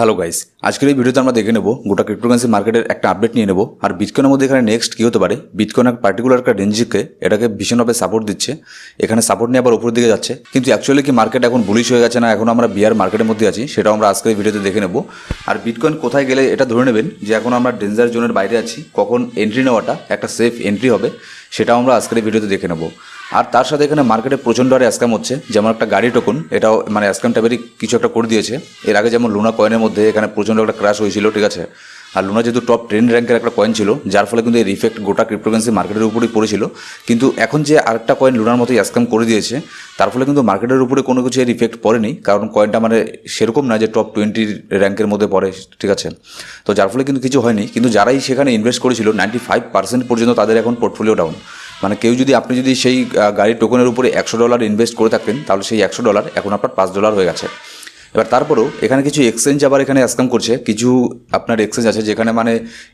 Hello guys, আজকের এই ভিডিওতে আমরা দেখে নেব গোটা ক্রিপ্টোকারেন্সি মার্কেটের একটা আপডেট নিয়ে নেব। আর বিটকয়েনের মধ্যে এখানে নেক্সট কী হতে পারে, বিটকয়েন এক পার্টিকুলার একটা রেঞ্জকে এটাকে ভীষণভাবে সাপোর্ট দিচ্ছে, এখানে সাপোর্ট নিয়ে আবার উপরের দিকে যাচ্ছে। কিন্তু অ্যাকচুয়ালি কি মার্কেট এখন বুলিশ হয়ে গেছে না এখন আমরা বিয়ার মার্কেটের মধ্যে আছি, সেটাও আমরা আজকের ভিডিওতে দেখে নেব। আর বিটকয়েন কোথায় গেলে এটা ধরে নেবেন যে এখন আমরা ডেঞ্জার জোনের বাইরে আছি, কখন এন্ট্রি নেওয়াটা একটা সেফ এন্ট্রি হবে সেটাও আমরা আজকের এই ভিডিওতে দেখে নেব। আর তার সাথে এখানে মার্কেটে প্রচণ্ড হারে স্ক্যাম হচ্ছে, যেমন একটা গাড়ি টোকন, এটাও মানে স্ক্যাম টাইপেরই কিছু একটা করে দিয়েছে। এর আগে যেমন লুনা কয়েনের মধ্যে এখানে প্রচণ্ড একটা ক্র্যাশ হয়েছিল, ঠিক আছে। আর লুনা যেহেতু টপ 10 র্যাঙ্কের একটা কয়েন ছিল, যার ফলে কিন্তু এর ইফেক্ট গোটা ক্রিপ্টোকারেন্সি মার্কেটের উপরেই পড়েছিল। কিন্তু এখন যে আরেকটা কয়েন লুনার মতোই স্ক্যাম করে দিয়েছে, তার ফলে কিন্তু মার্কেটের উপরে কোনো কিছু এর ইফেক্ট পড়েনি, কারণ কয়েনটা মানে সেরকম না যে টপ 20 র্যাঙ্কের মধ্যে পড়ে, ঠিক আছে। তো যার ফলে কিন্তু কিছু হয়নি। কিন্তু যারাই সেখানে ইনভেস্ট করেছিল 95% পর্যন্ত তাদের এখন পোর্টফোলিও ডাউন। মানে কেউ যদি আপনি যদি সেই গাড়ির টোকনের উপরে $100 ইনভেস্ট করে থাকতেন, তাহলে সেই $100 এখন আপনার $5 হয়ে গেছে। এবার তারপরেও এখানে কিছু এক্সচেঞ্জ আবার এখানে স্ক্যাম করছে। কিছু আপনার এক্সচেঞ্জ আছে যেখানে মানে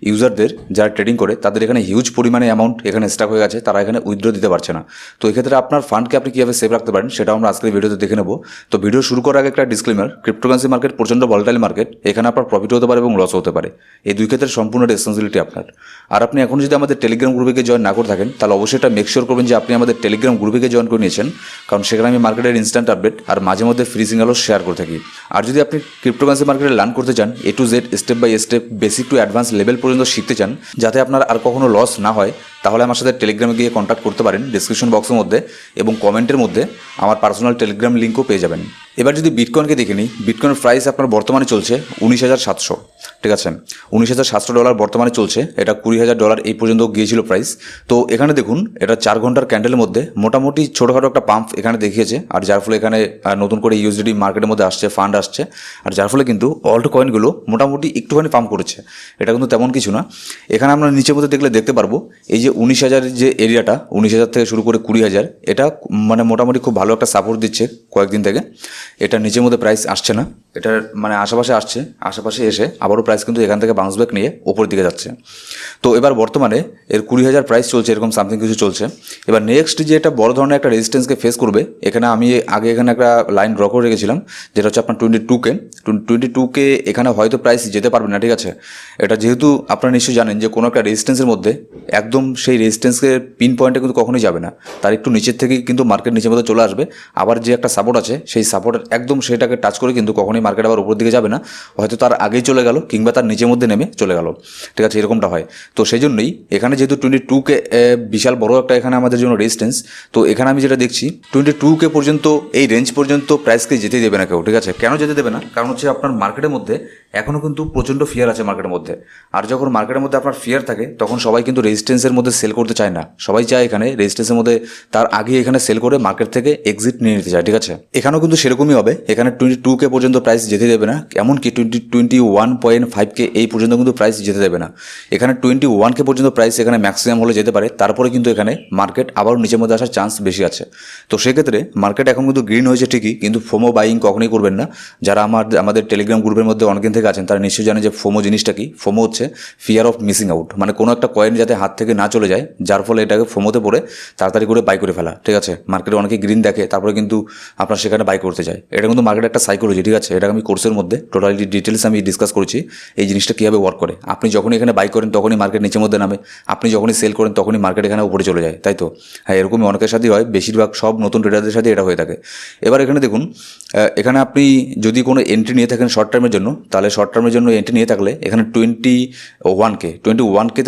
ইউজারদের যারা ট্রেডিং করে তাদের এখানে হিউজ পরিমাণে অ্যামাউন্ট এখানে স্টক হয়ে গেছে, তারা এখানে উইথড্র দিতে পারছে না। তো এক্ষেত্রে আপনার ফান্ডকে আপনি কীভাবে সেভ রাখতে পারেন সেটাও আমরা আজকের ভিডিওতে দেখে নেব। তো ভিডিও শুরু করার আগে একটা ডিসক্লেমার, ক্রিপ্টোকারেন্সি মার্কেট প্রচণ্ড ভলাটাইল মার্কেট, এখানে আপনার প্রফিট হতে পারে এবং লস হতে পারে। এই দুই ক্ষেত্রে সম্পূর্ণ রেসপন্সিবিলিটি আপনার। আর আপনি এখন যদি আমাদের টেলিগ্রাম গ্রুপে জয়েন না করে থাকেন, তাহলে অবশ্যই এটা মেক শিওর করবেন যে আপনি আমাদের টেলিগ্রাম গ্রুপে জয়েন করে নিয়েছেন, কারণ সেখানে আমি মার্কেটের ইনস্ট্যান্ট আপডেট আর মাঝে মধ্যে ফ্রি সিগন্যালও শেয়ার করে থাকি। আর যদি আপনি ক্রিপ্টোকারেন্সি মার্কেটে লার্ন করতে চান, A to Z step by step basic to advance level পর্যন্ত শিখতে চান, যাতে আপনার আর কখনো লস না হয়, তাহলে আমার সাথে টেলিগ্রামে গিয়ে কন্ট্যাক্ট করতে পারেন ডিসক্রিপশন বক্সের মধ্যে, এবং কমেন্টের মধ্যে আমার পার্সোনাল টেলিগ্রাম লিঙ্কও পেয়ে যাবেন। এবার যদি বিটকয়েনকে দেখে নিই, বিটকয়েনের প্রাইস আপনার বর্তমানে চলছে 19,700, ঠিক আছে। $19,700 বর্তমানে চলছে, এটা $20,000 এই পর্যন্ত গিয়েছিল প্রাইস। তো এখানে দেখুন, এটা 4 ঘন্টার ক্যান্ডেলের মধ্যে মোটামুটি ছোটোখাটো একটা পাম্প এখানে দেখিয়েছে, আর যার ফলে এখানে নতুন করে ইউএসডি মার্কেটের মধ্যে আসছে, ফান্ড আসছে, আর যার ফলে কিন্তু অল্ট কয়েনগুলো মোটামুটি একটুখানি পাম্প করেছে। এটা কিন্তু তেমন কিছু না। এখানে আমরা নিচের মধ্যে দেখলে দেখতে পারবো এই যে 19,000 যে এরিয়াটা, 19,000 থেকে শুরু করে 20,000, এটা মানে মোটামুটি খুব ভালো একটা সাপোর্ট দিচ্ছে কয়েকদিন থেকে। এটা নিচের মধ্যে প্রাইস আসছে না, এটার মানে আশেপাশে আসছে, আশেপাশে এসে আবারও প্রাইস কিন্তু এখান থেকে বাউন্স ব্যাক নিয়ে ওপরের দিকে যাচ্ছে। তো এবার বর্তমানে এর 20,000 প্রাইস চলছে, এরকম সামথিং কিছু চলছে। এবার নেক্সট যে একটা বড় ধরনের একটা রেজিস্ট্যান্সকে ফেস করবে, এখানে আমি আগে এখানে একটা লাইন ড্র করে রেখেছিলাম, যেটা হচ্ছে আপনার 22K। এখানে হয়তো প্রাইস যেতে পারবে না, ঠিক আছে। এটা যেহেতু আপনারা নিশ্চয়ই জানেন যে কোনো একটা রেজিস্ট্যান্সের মধ্যে একদম সেই রেজিস্ট্যান্সকে পিন পয়েন্টে কিন্তু কখনোই যাবে না, তার একটু নিচের থেকেই কিন্তু মার্কেট নিচের মধ্যে চলে আসবে। আবার যে একটা সাপোর্ট আছে, সেই সাপোর্টের একদম সেটাকে টাচ করে কিন্তু কখনোই মার্কেট আবার উপর দিকে যাবে না, হয়তো তার আগেই চলে গেল কিংবা তার নিচের মধ্যে নেমে চলে গেল, ঠিক আছে, এরকমটা হয়। তো সেই জন্যই এখানে যেহেতু 22K বিশাল বড় একটা এখানে আমাদের জন্য রেজিস্ট্যান্স, তো এখানে আমি যেটা দেখছি 22K পর্যন্ত, এই রেঞ্জ পর্যন্ত প্রাইসকে যেতে দেবে না কেউ, ঠিক আছে। কেন যেতে দেবে না? কারণ হচ্ছে আপনার মার্কেটের মধ্যে এখনও কিন্তু প্রচণ্ড ফিয়ার আছে মার্কেটের মধ্যে। আর যখন মার্কেটের মধ্যে আপনার ফিয়ার থাকে, তখন সবাই কিন্তু রেজিস্ট্যান্সের মধ্যে সেল করতে চায় না, সবাই চায় এখানে রেজিস্ট্যান্সের মধ্যে তার আগে এখানে সেল করে মার্কেট থেকে এক্সিট নিয়ে নিতে চায়, ঠিক আছে। এখানেও কিন্তু সেরকমই হবে, এখানে 22K পর্যন্ত প্রাইস যেতে দেবে না, এমনকি 21.5K এই পর্যন্ত কিন্তু প্রাইস যেতে দেবে না। এখানে 21K পর্যন্ত প্রাইস এখানে ম্যাক্সিমাম হলে যেতে পারে, তারপরে কিন্তু এখানে মার্কেট আবারও নিচের মধ্যে আসার চান্স বেশি আছে। তো সেক্ষেত্রে মার্কেট এখন কিন্তু গ্রিন হয়েছে ঠিকই, কিন্তু ফোমো বাইং কখনোই করবেন না। যারা আমাদের টেলিগ্রাম গ্রুপের মধ্যে অনেকদিন থেকে আছেন, তারা নিশ্চয়ই জানে যে ফোমো জিনিসটা কি। ফোমো হচ্ছে ফিয়ার অফ মিসিং আউট, মানে কোনো একটা কয়েন যাতে হাত থেকে না চলে যায়, যার ফলে এটাকে ফোমোতে পড়ে তাড়াতাড়ি করে বাই করে ফেলা, ঠিক আছে। মার্কেটে অনেকে গ্রিন দেখে, তারপরে কিন্তু আপনার সেখানে বাই করতে যায়। এটা কিন্তু মার্কেটের একটা সাইকোলজি, ঠিক আছে। এটা আমি কোর্সের মধ্যে টোটালি ডিটেলস আমি ডিসকাস করেছি, এই জিনিসটা কীভাবে ওয়ার্ক করে। আপনি যখনই এখানে বাই করেন তখনই মার্কেট নিচের মধ্যে নামে, আপনি যখনই সেল করেন তখনই মার্কেট এখানে উপরে চলে যায়, তাই তো? হ্যাঁ, এরকমই অনেকের সাথেই হয়, বেশিরভাগ সব নতুন ট্রেডারদের সাথে এটা হয়ে থাকে। এবার এখানে দেখুন, এখানে আপনি যদি কোনো এন্ট্রি নিয়ে থাকেন শর্ট টার্মের জন্য, তাহলে শর্ট টার্মের জন্য এন্ট্রি নিয়ে থাকলে এখানে 21K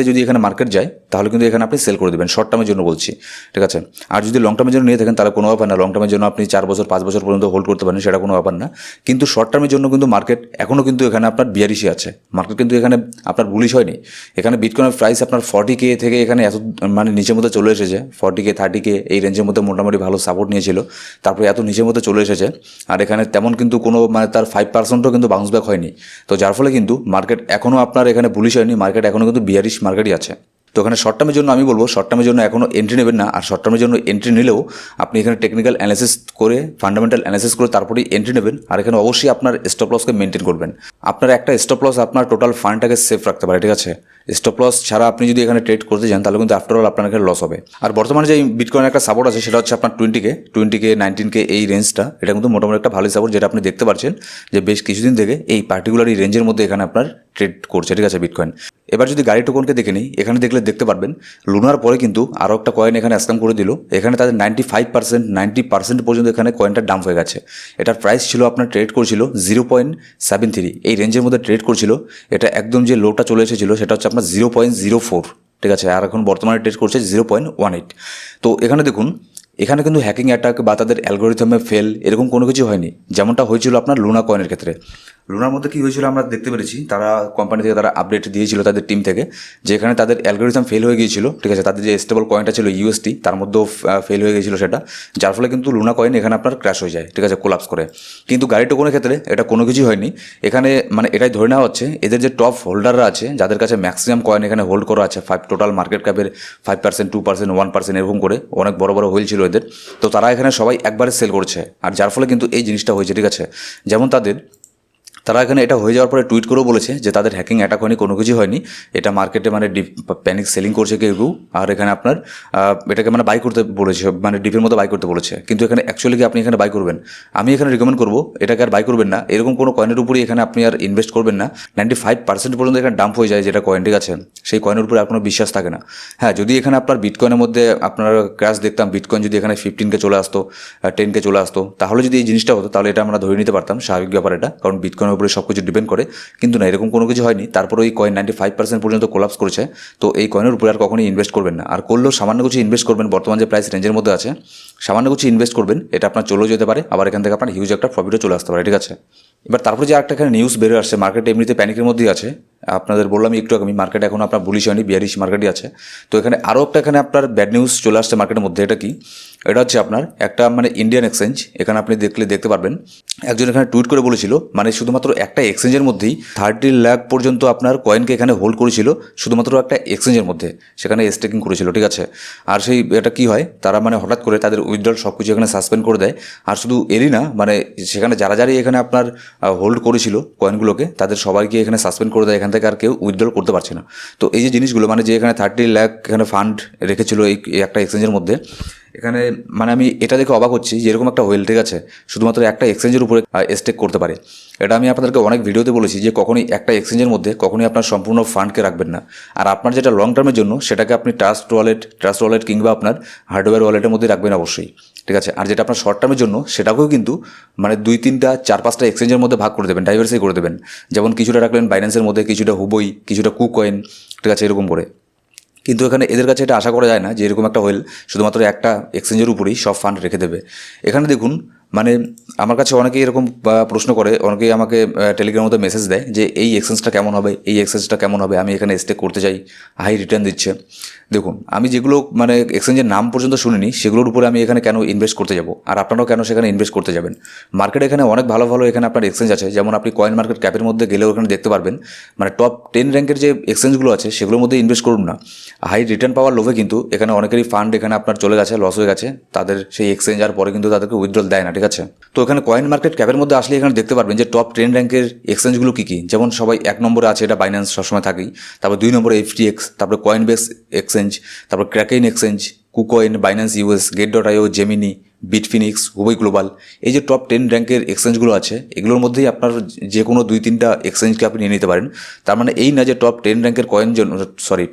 যদি এখানে মার্কেট যায়, তাহলে কিন্তু এখানে আপনি সেল করে দেবেন, শর্ট টার্মের জন্য বলছি, ঠিক আছে। আর যদি লং টার্মের জন্য নিয়ে থাকেন তাহলে কোনো ব্যাপার না, লং টার্মের জন্য আপনি 4 বছর 5 বছর পর্যন্ত হোল্ড করতে পারেন, সেটা কোনো ব্যাপার না। কিন্তু শর্ট টার্মের জন্য কিন্তু মার্কেট এখনও কিন্তু এখানে আপনার বিয়ারিশই আছে, মার্কেট কিন্তু এখানে আপনার বুলিশ হয়নি। এখানে বিটকয়েনের প্রাইস আপনার 40K থেকে এখানে এত মানে নিচের মধ্যে চলে এসেছে, 40K 30K এই রেঞ্জের মধ্যে মোটামুটি ভালো সাপোর্ট নিয়েছিল, তারপরে এত নিচের মধ্যে চলে এসেছে। আর এখানে তেমন কিন্তু কোনো মানে তার 5%ও কিন্তু বাউন্স ব্যাক হয়নি। তো যার ফলে কিন্তু মার্কেট এখনও আপনার এখানে বুলিশ হয়নি, মার্কেট এখনও কিন্তু বিয়ারিশ মার্কেটই আছে। তো এখানে শর্ট টার্মের জন্য আমি বলবো শর্ট টার্মের জন্য এখনও এন্ট্রি নেবেন না, আর শর্ট টার্মের জন্য এন্ট্রি নিলেও আপনি এখানে টেকনিক্যাল অ্যানালিসিস করে ফান্ডামেন্টাল অ্যানালিসিস করে তারপরেই এন্ট্রি নেবেন। আর এখানে অবশ্যই আপনার স্টপ লসকে মেনটেন করবেন। আপনার একটা স্টপ লস আপনার টোটাল ফান্ডটাকে সেফ রাখতে পারে, ঠিক আছে। স্টপ লস ছাড়া আপনি যদি এখানে ট্রেড করতে যান তাহলে কিন্তু আফটারঅল আপনার এখানে লস হবে। আর বর্তমানে যে বিটকয়েন একটা সাপোর্ট আছে সেটা হচ্ছে আপনার 20K 19K এই রেঞ্জটা, এটা কিন্তু মোটামুটি একটা ভালো সাপোর্ট, যেটা আপনি দেখতে পাচ্ছেন যে বেশ কিছুদিন থেকে এই পার্টিকুলার এই রেঞ্জের মধ্যে এখানে আপনার ট্রেড করছে, ঠিক আছে, বিটকয়েন। এবার যদি গাড়ি টোকনকে দেখে নিই, এখানে দেখতে পারবেন লুনার পরে কিন্তু আরও একটা কয়েন এখানে স্ক্যাম করে দিল। এখানে তাদের 90% পর্যন্ত এখানে কয়েনটা ডাম্প হয়ে গেছে। এটার প্রাইস ছিল আপনার ট্রেড করছিল 0.73, এই রেঞ্জের মধ্যে ট্রেড করছিল। এটা একদম যে লোটা চলে এসেছিল সেটা হচ্ছে আপনার 0.04, ঠিক আছে। আর এখন বর্তমানে ট্রেড করছে 0.18। তো এখানে দেখুন, এখানে কিন্তু হ্যাকিং অ্যাটাক বা তাদের অ্যালগোরিথমে ফেল এরকম কোনো কিছু হয়নি, যেমনটা হয়েছিল আপনার লুনা কয়েনের ক্ষেত্রে। লুনার মধ্যে কী হয়েছিল আমরা দেখতে পেরেছি, তারা কোম্পানি থেকে তারা আপডেট দিয়েছিল তাদের টিম থেকে, যে এখানে তাদের অ্যালগোরিথম ফেল হয়ে গিয়েছিল, ঠিক আছে। তাদের যে স্টেবল কয়েনটা ছিল ইউএসটি, তার মধ্যেও ফেল হয়ে গিয়েছিল সেটা, যার ফলে কিন্তু লুনা কয়েন এখানে আপনার ক্র্যাশ হয়ে যায়, ঠিক আছে, কোলাপস করে। কিন্তু গাড়ি টোকনের ক্ষেত্রে এটা কোনো কিছুই হয়নি। এখানে মানে এটাই ধরে নেওয়া হচ্ছে এদের যে টপ হোল্ডাররা আছে, যাদের কাছে ম্যাক্সিমাম কয়েন এখানে হোল্ড করা আছে, টোটাল মার্কেট ক্যাপের 5%, 2%, 1% এরকম করে অনেক বড় বড় হোল ছিল এদের। তো তারা এখানে সবাই একবারে সেল করছে, আর যার ফলে কিন্তু এই জিনিসটা হয়েছে, ঠিক আছে। যেমন তারা এখানে এটা হয়ে যাওয়ার পরে টুইট করেও বলেছে যে তাদের হ্যাকিং অ্যাটাক হয়নি, কোনো কিছু হয়নি। এটা মার্কেটে মানে প্যানিক সেলিং করছে কেউ, আর এখানে আপনার এটাকে মানে বাই করতে বলেছে, মানে ডিপের মতো বাই করতে বলেছে। কিন্তু এখানে অ্যাকচুয়ালি কি আপনি এখানে বাই করবেন? আমি এখানে রিকমেন্ড করবো এটাকে আর বাই করবেন না, এরকম কোনো কয়েনের উপরই এখানে আপনি আর ইনভেস্ট করবেন না। 95% পর্যন্ত এখানে ডাম্প হয়ে যায় যেটা কয়েন, ঠিক আছে, সেই কয়েনের উপরে আর কোনো বিশ্বাস থাকে না। হ্যাঁ, যদি এখানে আপনার বিটকয়েনের মধ্যে আপনার ক্র্যাশ দেখতাম, বিটকয়েন যদি এখানে 15K চলে আসতো, 10K চলে আসতো, তাহলে যদি এই জিনিসটা হতো তাহলে এটা আমরা ধরে নিতে পারতাম স্বাভাবিক ব্যাপার এটা, কারণ বিটকয়েনের উপরে সব কিছু ডিপেন্ড করে। কিন্তু না, এরকম কোনো কিছু হয়নি। তারপরে ওই কয়েন 95% পর্যন্ত কোলাপস করেছে। তো এই কয়েনের উপরে আর কখনোই ইনভেস্ট করবেন না, আর করলেও সামান্য কিছু ইনভেস্ট করবেন। বর্তমান যে প্রাইস রেঞ্জের মধ্যে আছে সামান্য কিছু ইনভেস্ট করবেন, এটা আপনার চলেও যেতে পারে, আবার এখান থেকে আপনার হিউজ একটা প্রফিটও চলে আসতে পারে, ঠিক আছে। এবার তারপরে যে একটা এখানে নিউজ বেরোয় আসছে, মার্কেট এমনিতে প্যানিকের মধ্যেই আছে। আপনাদের বললাম একটু আগে, মার্কেট এখন আপনার বুলিশ হয়নি, বিয়ারিশ মার্কেটই আছে। তো এখানে আরও একটা এখানে আপনার ব্যাড নিউজ চলে আসছে মার্কেটের মধ্যে। এটা কি? এটা হচ্ছে আপনার একটা মানে ইন্ডিয়ান এক্সচেঞ্জ। এখানে আপনি দেখতে পারবেন একজন এখানে টুইট করে বলেছিল, মানে শুধুমাত্র একটা এক্সচেঞ্জের মধ্যেই 30 লাখ পর্যন্ত আপনার কয়েনকে এখানে হোল্ড করেছিল, শুধুমাত্র একটা এক্সচেঞ্জের মধ্যে সেখানে স্টেকিং করেছিল, ঠিক আছে। আর সেই এটা কি হয়, তারা মানে হঠাৎ করে তাদের উইথড্রল সব কিছু এখানে সাসপেন্ড করে দেয়। আর শুধু এরই না, মানে সেখানে যারাই এখানে আপনার হোল্ড করেছিল কয়েনগুলোকে, তাদের সবাইকে এখানে সাসপেন্ড করে দেয়, এখান থেকে আর কেউ উইথড্রল করতে পারছে না। তো এই যে জিনিসগুলো, মানে যে এখানে 30 লাখ এখানে ফান্ড রেখেছিল এই একটা এক্সচেঞ্জের মধ্যে, এখানে মানে আমি এটা দেখে অবাক হচ্ছি যে এরকম একটা হোয়েল, ঠিক আছে, শুধুমাত্র একটা এক্সচেঞ্জের উপরে স্টেক করতে পারে। এটা আমি আপনাদেরকে অনেক ভিডিওতে বলেছি যে কখনোই একটা এক্সচেঞ্জের মধ্যে কখনোই আপনার সম্পূর্ণ ফান্ডকে রাখবেন না। আর আপনার যেটা লং টার্মের জন্য সেটাকে আপনি ট্রাস্ট ওয়ালেট কিংবা আপনার হার্ডওয়্যার ওয়ালেটের মধ্যে রাখবেন অবশ্যই, ঠিক আছে। আর যেটা আপনার শর্ট টার্মের জন্য সেটাকেও কিন্তু মানে 2-3টা 4-5টা এক্সচেঞ্জের মধ্যে ভাগ করে দেবেন, ডাইভার্সিফাই করে দেবেন। যেমন কিছুটা রাখলেন বাইন্যান্সের মধ্যে, কিছুটা হুবই, কিছুটা কুকয়েন, ঠিক আছে, এরকম করে। কিন্তু এখানে এদের কাছে এটা আশা করা যায় না যে এরকম একটা হোয়েল শুধুমাত্র একটা এক্সচেঞ্জের উপরেই সব ফান্ড রেখে দেবে। এখানে দেখুন, মানে আমার কাছে অনেকেই এরকম প্রশ্ন করে, অনেকেই আমাকে টেলিগ্রামের মধ্যে মেসেজ দেয় যে এই এক্সচেঞ্জটা কেমন হবে, এই এক্সচেঞ্জটা কেমন হবে, আমি এখানে স্টেক করতে চাই, হাই রিটার্ন দিচ্ছে। দেখুন, আমি যেগুলো মানে এক্সচেঞ্জের নাম পর্যন্ত শুনিনি সেগুলোর উপরে আমি এখানে কেন ইনভেস্ট করতে যাব, আর আপনারাও কেন সেখানে ইনভেস্ট করতে যাবেন? মার্কেট এখানে অনেক ভালো ভালো এখানে আপনার এক্সচেঞ্জ আছে, যেমন আপনি কয়েন মার্কেট ক্যাপের মধ্যে গেলেও এখানে দেখতে পারবেন মানে টপ 10 র্যাঙ্কের যে এক্সচেঞ্জগুলো আছে সেগুলোর মধ্যে ইনভেস্ট করুন না। হাই রিটার্ন পাওয়ার লোভে কিন্তু এখানে অনেকেরই ফান্ড এখানে আপনার চলে গেছে, লস হয়ে গেছে, তাদের সেই এক্সচেঞ্জ আর পরে কিন্তু তাদেরকে উইথড্রল দেয় না, ঠিক আছে। তো এখানে কয়েন মার্কেট ক্যাপের মধ্যে আসলে এখানে দেখতে পারবেন যে টপ 10 র্যাঙ্কের এক্সচেঞ্জগুলো কী কী। যেমন সবাই 1 নম্বরে আছে, এটা বাইন্যান্স সবসময় থাকেই। তারপর 2 নম্বরে FTX, তারপরে কয়েনবেস এক্সচেঞ্জ, তারপর Kraken exchange, KuCoin, Binance US, Gate.io, Gemini, Bitfinex, Huobi global. এই যে টপ 10 র্যাঙ্কের এক্সচেঞ্জগুলো আছে এগুলোর মধ্যেই আপনার যে কোনো 2-3টা এক্সচেঞ্জকে আপনি নিয়ে নিতে পারেন। তার মানে এই না যে টপ 10 র্যাঙ্কের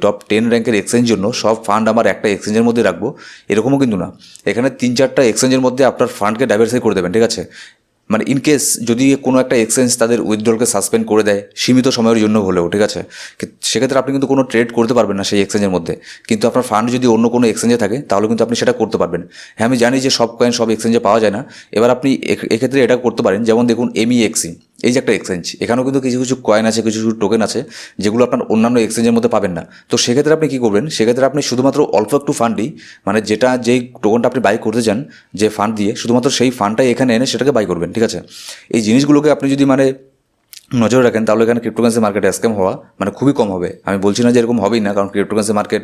টপ 10 র্যাঙ্কের এক্সচেঞ্জ জন্য সব ফান্ড আমার একটা এক্সচেঞ্জের মধ্যে রাখবো, এরকমও কিন্তু না। এখানে 3-4টা এক্সচেঞ্জের মধ্যে আপনার ফান্ডকে ডাইভার্সিফাই করে দেবেন, ঠিক আছে। মানে ইনকেস যদি কোনো একটা এক্সচেঞ্জ তাদের উইথড্রলকে সাসপেন্ড করে দেয় সীমিত সময়ের জন্য হলেও, ঠিক আছে, সেক্ষেত্রে আপনি কিন্তু কোনো ট্রেড করতে পারবেন না সেই এক্সচেঞ্জের মধ্যে। কিন্তু আপনার ফান্ড যদি অন্য কোনো এক্সচেঞ্জে থাকে তাহলে কিন্তু আপনি সেটা করতে পারবেন। হ্যাঁ, আমি জানি যে সব কয়েন সব এক্সচেঞ্জে পাওয়া যায় না। এবার আপনি এক্ষেত্রে এটা করতে পারেন, যেমন দেখুন MEXC, এই যে একটা এক্সচেঞ্জ, এখানেও কিন্তু কিছু কিছু কয়েন আছে, কিছু কিছু টোকেন আছে যেগুলো আপনার অন্যান্য এক্সচেঞ্জের মধ্যে পাবেন না। তো সেক্ষেত্রে আপনি কী করবেন, সেক্ষেত্রে আপনি শুধুমাত্র অল্প একটু ফান্ডই, মানে যেই টোকেনটা আপনি বাই করতে চান যে ফান্ড দিয়ে, শুধুমাত্র সেই ফান্ডটাই এখানে এনে সেটাকে বাই করবেন, ঠিক আছে। এই জিনিসগুলোকে আপনি যদি মানে নজর রাখেন, তাহলে এখানে ক্রিপ্টোকারেন্সি মার্কেটে স্ক্যাম হওয়া মানে খুবই কম হবে। আমি বলছি না যে এরকম হবেই না, কারণ ক্রিপ্টোকারেন্সি মার্কেট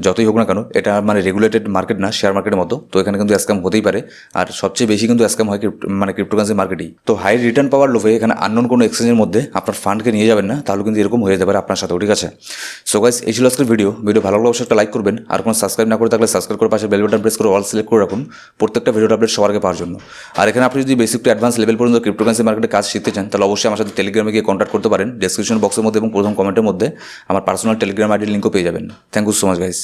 যতই হোক না কেন এটা মানে রেগুলেটেড মার্কেট না, শেয়ার মার্কেটের মতো। তো এখানে কিন্তু স্ক্যাম হতেই পারে, আর সবচেয়ে বেশি কিন্তু স্ক্যাম হয় মানে ক্রিপ্টোকারেন্সি মার্কেটেই। তো হাই রিটার্ন পাওয়ার লোভে এখানে আননোন কোনো এক্সচেঞ্জের মধ্যে আপনার ফান্ডকে নিয়ে যাবেন না, তাহলে কিন্তু এরকম হয়ে যেতে পারে আপনার সাথেও, ঠিক আছে? সো গাইস, এই ছিল আজকের ভিডিও ভালো লাগলে অবশ্যই একটা লাইক করবেন, আর কোনো সাবস্ক্রাইব না করে থাকলে সাবস্ক্রাইব করে পাশে বেল বাটন প্রেস করে অল সিলেক্ট করে রাখুন প্রত্যেকটা ভিডিও আপডেট সবার আগে পাওয়ার জন্য। আর এখানে আপনি যদি বেসিক টু অ্যাডভান্স লেভেল পর্যন্ত ক্রিপ্টোকারেন্সি মার্কেটে কাজ শিখতে চান, তাহলে অবশ্যই আমার সাথে টেলিগ্রামে গিয়ে কন্ট্যাক্ট করতে পারেন। ডেসক্রিপশন বক্সের মধ্যে এবং প্রথম কমেন্টের মধ্যে আমার পার্সোনাল টেলিগ্রাম আইডির লিঙ্কও পেয়ে যাবেন। Thank you so much guys.